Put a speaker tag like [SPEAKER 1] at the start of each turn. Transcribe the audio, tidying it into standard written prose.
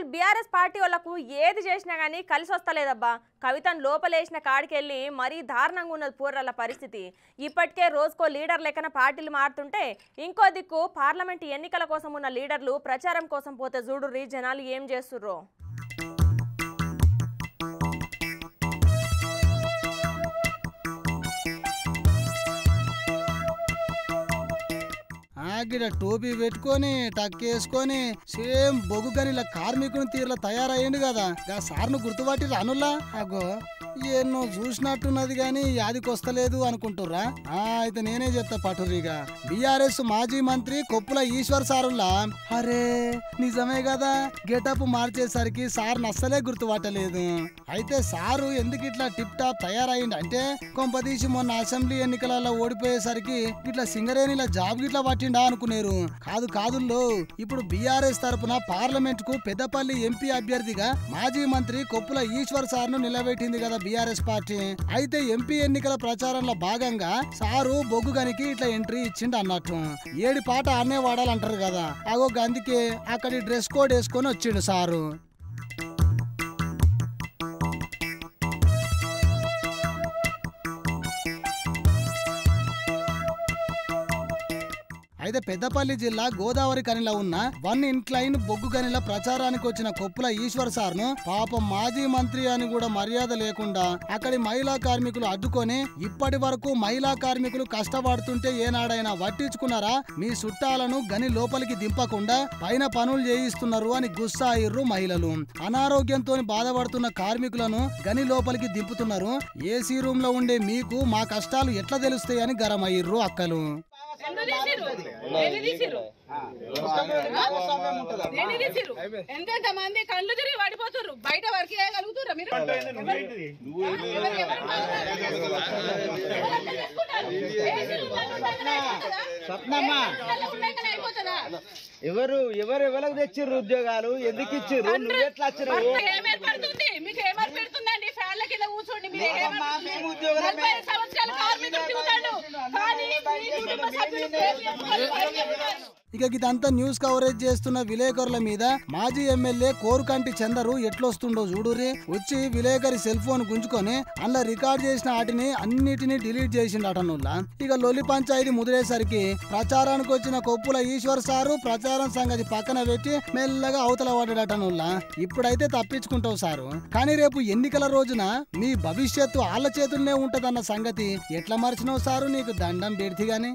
[SPEAKER 1] అసలు BRS party వాళ్ళకు ఏది చేసినా కానీ కలిసి వస్తలేదబ్బా. కవితను లోపలేసిన కాడికెళ్ళి మరీ దారుణంగా ఉన్నది పూర్రల పరిస్థితి. ఇప్పటికే రోజుకో లీడర్ లెక్కన పార్టీలు మారుతుంటే ఇంకో దిక్కు పార్లమెంట్ ఎన్నికల కోసం ఉన్న లీడర్లు ప్రచారం కోసం పోతే చూడుర్రి జనాలు ఏం చేస్తుర్రో.
[SPEAKER 2] గిడ టోపీ పెట్టుకొని టక్కేసుకొని సేమ్ బొగ్గు గనిల కార్మికుని తీరులా తయారయ్యిండు కదా. గా సార్ను గుర్తుపట్టి రానుల్లా అగో ఎన్నో చూసినట్టున్నది గాని యాదికొస్తలేదు అనుకుంటుర్రా. అయితే నేనే చెప్తా పటుర్రిగా. బీఆర్ఎస్ మాజీ మంత్రి కొప్పుల ఈశ్వర్ సారుల్లా. అరే నిజమే కదా, గెటప్ మార్చేసరికి సార్ అస్సలే గుర్తుపట్టలేదు. అయితే సారు ఎందుకు ఇట్లా టిప్ టాప్ తయారయ్యిండు అంటే కొంపదీసి మొన్న అసెంబ్లీ ఎన్నికలలో ఓడిపోయేసరికి ఇట్లా సింగరేణిలా జాబ్ గిట్లా పట్టిండా అనుకునేరు. కాదుల్లో ఇప్పుడు బీఆర్ఎస్ తరపున పార్లమెంట్ కు పెద్దపల్లి ఎంపీ అభ్యర్థిగా మాజీ మంత్రి కొప్పుల ఈశ్వర్ సార్ను నిలబెట్టింది కదా బీఆర్ఎస్ పార్టీ. అయితే ఎంపీ ఎన్నికల ప్రచారంలో భాగంగా సారు బొగ్గు గనికి ఇట్లా ఎంట్రీ ఇచ్చిండు అన్నట్టు. ఏడి పాట ఆడనే వాడాలంటారు కదా, అగో అందుకే అక్కడి డ్రెస్ కోడ్ వేసుకొని వచ్చిండు సారు. అయితే పెద్దపల్లి జిల్లా గోదావరి కనిలో ఉన్న 1 ఇంక్లైన్ బొగ్గు గనిల ప్రచారానికి వచ్చిన కొప్పుల ఈశ్వర్ సార్ను పాపం మాజీ మంత్రి అని కూడా మర్యాద లేకుండా అక్కడి మహిళా కార్మికులు అడ్డుకొని ఇప్పటి వరకు మహిళా కార్మికులు కష్టపడుతుంటే ఏనాడైనా పట్టించుకున్నారా, మీ చుట్టాలను గని లోపలికి దింపకుండా పైన పనులు చేయిస్తున్నారు అని గుస్సాయిర్రు మహిళలు. అనారోగ్యంతో బాధపడుతున్న కార్మికులను గని లోపలికి దింపుతున్నారు. ఏసీ రూమ్ లో ఉండే మీకు మా కష్టాలు ఎట్లా తెలుస్తాయని గరమయ్యిర్రు అక్కలు.
[SPEAKER 3] ఎంతెంత మంది కళ్ళు తిరిగి పడిపోతున్నారు, బయట వర్క్ చేయగలుగుతుర్రా మీరు?
[SPEAKER 4] ఎవరికి తెచ్చిర్రు ఉద్యోగాలు, ఎందుకు ఇచ్చిర్రు, నువ్వు ఎట్లా వచ్చినావు?
[SPEAKER 3] ఏమేర్పడుతుంది మీకు? ఏమేర్పెడుతుందండి? ఫ్యాన్ల కింద కూర్చోండి మీరు. 40 సంవత్సరాల కార్మికులు తిరుగుతాడు కానీ
[SPEAKER 2] ఇక ఇదంతా న్యూస్ కవరేజ్ చేస్తున్న విలేకరుల మీద మాజీ ఎమ్మెల్యే కోరుకంటి చందరు ఎట్లొస్తుండో చూడురి. వచ్చి విలేకరి సెల్ ఫోన్ గుంజుకొని అందులో రికార్డ్ చేసిన వాటిని అన్నిటినీ డిలీట్ చేసిండటనుల్లా. ఇక లొల్లి పంచాయతీ ముదిరేసరికి ప్రచారానికి వచ్చిన కొప్పుల ఈశ్వర్ సారు ప్రచారం సంగతి పక్కన పెట్టి మెల్లగా అవతల పడ్డటనుల్లా. ఇప్పుడైతే తప్పించుకుంటావు సారు, కానీ రేపు ఎన్నికల రోజున మీ భవిష్యత్తు ఆళ్ల చేతుల్నే ఉంటదన్న సంగతి ఎట్లా మర్చినావు సారు? నీకు దండం పెడితే గాని.